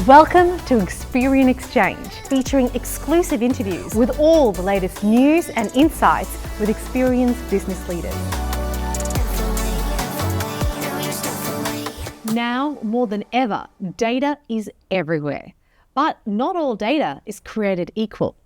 Welcome to Experian Exchange, featuring exclusive interviews with all the latest news and insights with Experian's business leaders. Now, more than ever, data is everywhere. But not all data is created equal.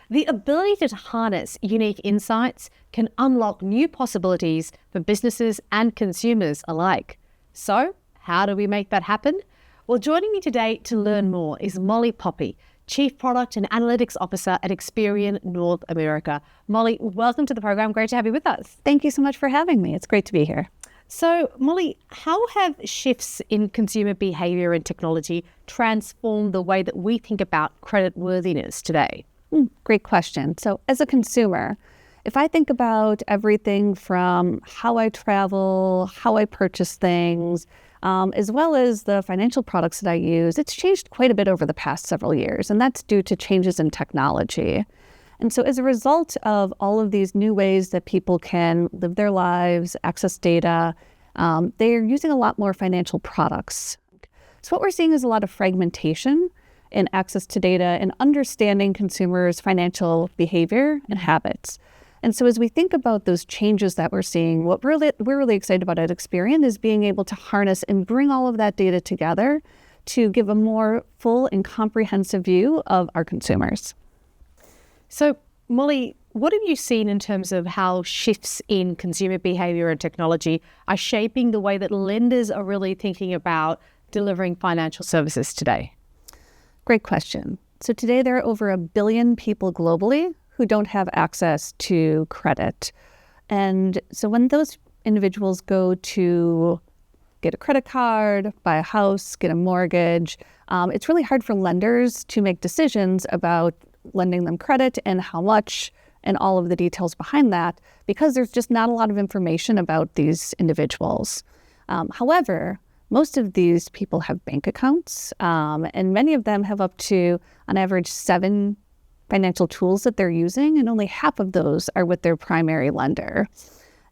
The ability to harness unique insights can unlock new possibilities for businesses and consumers alike. So, how do we make that happen? Well, joining me today to learn more is Molly Poppie, Chief Product and Analytics Officer at Experian North America. Molly, welcome to the program. Great to have you with us. Thank you so much for having me. It's great to be here. So, Molly, how have shifts in consumer behavior and technology transformed the way that we think about creditworthiness today? Great question. So as a consumer, if I think about everything from how I travel, how I purchase things, as well as the financial products that I use, it's changed quite a bit over the past several years, and that's due to changes in technology. And so as a result of all of these new ways that people can live their lives, access data, they're using a lot more financial products. So what we're seeing is a lot of fragmentation in access to data and understanding consumers' financial behavior and habits. And so as we think about those changes that we're seeing, what we're really excited about at Experian is being able to harness and bring all of that data together to give a more full and comprehensive view of our consumers. So, Molly, what have you seen in terms of how shifts in consumer behavior and technology are shaping the way that lenders are really thinking about delivering financial services today? Great question. So today there are over 1 billion people globally who don't have access to credit. And so when those individuals go to get a credit card, buy a house, get a mortgage, it's really hard for lenders to make decisions about lending them credit and how much and all of the details behind that, because there's just not a lot of information about these individuals. However, most of these people have bank accounts, and many of them have up to, on average, 7 financial tools that they're using, and only half of those are with their primary lender.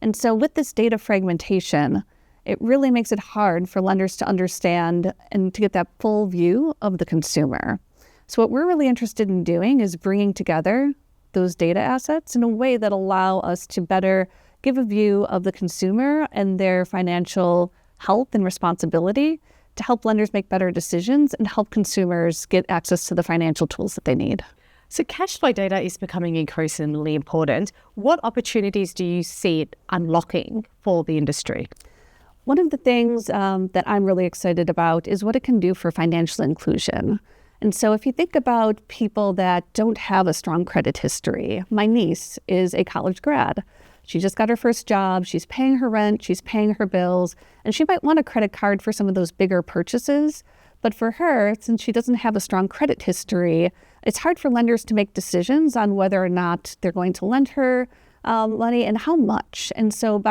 And so with this data fragmentation, it really makes it hard for lenders to understand and to get that full view of the consumer. So what we're really interested in doing is bringing together those data assets in a way that allow us to better give a view of the consumer and their financial health and responsibility to help lenders make better decisions and help consumers get access to the financial tools that they need. So cash flow data is becoming increasingly important. What opportunities do you see it unlocking for the industry? One of the things that I'm really excited about is what it can do for financial inclusion. And so if you think about people that don't have a strong credit history, my niece is a college grad. She just got her first job, she's paying her rent, she's paying her bills, and she might want a credit card for some of those bigger purchases. But for her, since she doesn't have a strong credit history, it's hard for lenders to make decisions on whether or not they're going to lend her money and how much. And so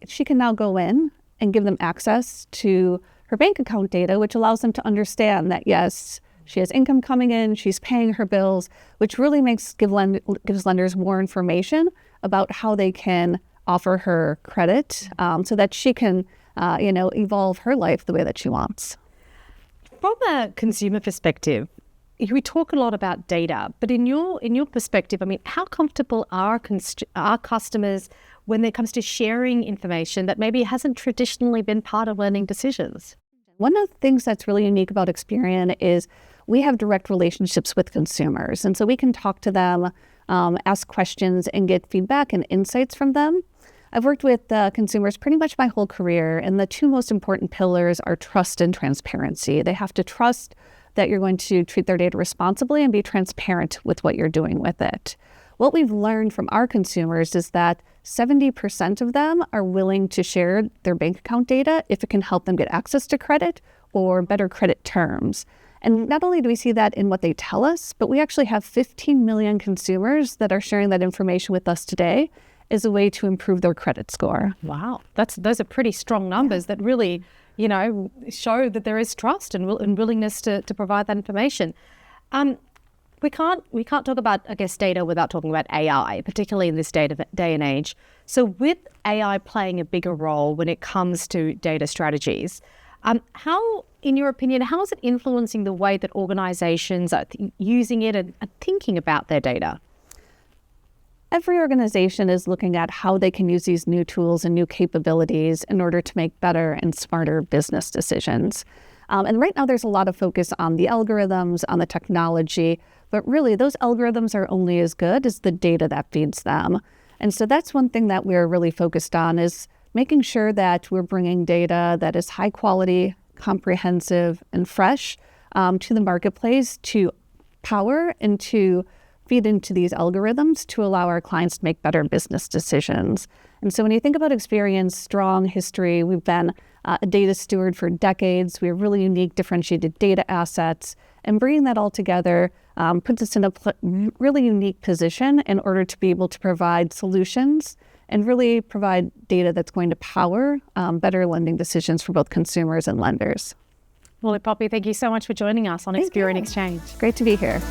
she can now go in and give them access to her bank account data, which allows them to understand that, yes, she has income coming in, she's paying her bills, which really gives lenders more information about how they can offer her credit so that she can, evolve her life the way that she wants. From a consumer perspective, we talk a lot about data, but in your perspective, I mean, how comfortable are customers when it comes to sharing information that maybe hasn't traditionally been part of lending decisions? One of the things that's really unique about Experian is we have direct relationships with consumers. And so we can talk to them, ask questions, and get feedback and insights from them. I've worked with consumers pretty much my whole career, and the 2 most important pillars are trust and transparency. They have to trust that you're going to treat their data responsibly and be transparent with what you're doing with it. What we've learned from our consumers is that 70% of them are willing to share their bank account data if it can help them get access to credit or better credit terms. And not only do we see that in what they tell us, but we actually have 15 million consumers that are sharing that information with us today as a way to improve their credit score. Wow, those are pretty strong numbers that really, show that there is trust and willingness to provide that information. We can't talk about, I guess, data without talking about AI, particularly in this day and age. So with AI playing a bigger role when it comes to data strategies, how in your opinion, how is it influencing the way that organizations are using it and thinking about their data? Every organization is looking at how they can use these new tools and new capabilities in order to make better and smarter business decisions. And right now there's a lot of focus on the algorithms, on the technology, but really those algorithms are only as good as the data that feeds them. And so that's one thing that we're really focused on, is making sure that we're bringing data that is high quality, comprehensive, and fresh to the marketplace to power and to feed into these algorithms to allow our clients to make better business decisions. And so when you think about Experian's strong history, we've been a data steward for decades. We have really unique, differentiated data assets, and bringing that all together puts us in a really unique position in order to be able to provide solutions and really provide data that's going to power better lending decisions for both consumers and lenders. Well, Poppie, thank you so much for joining us on Experian Exchange. Great to be here.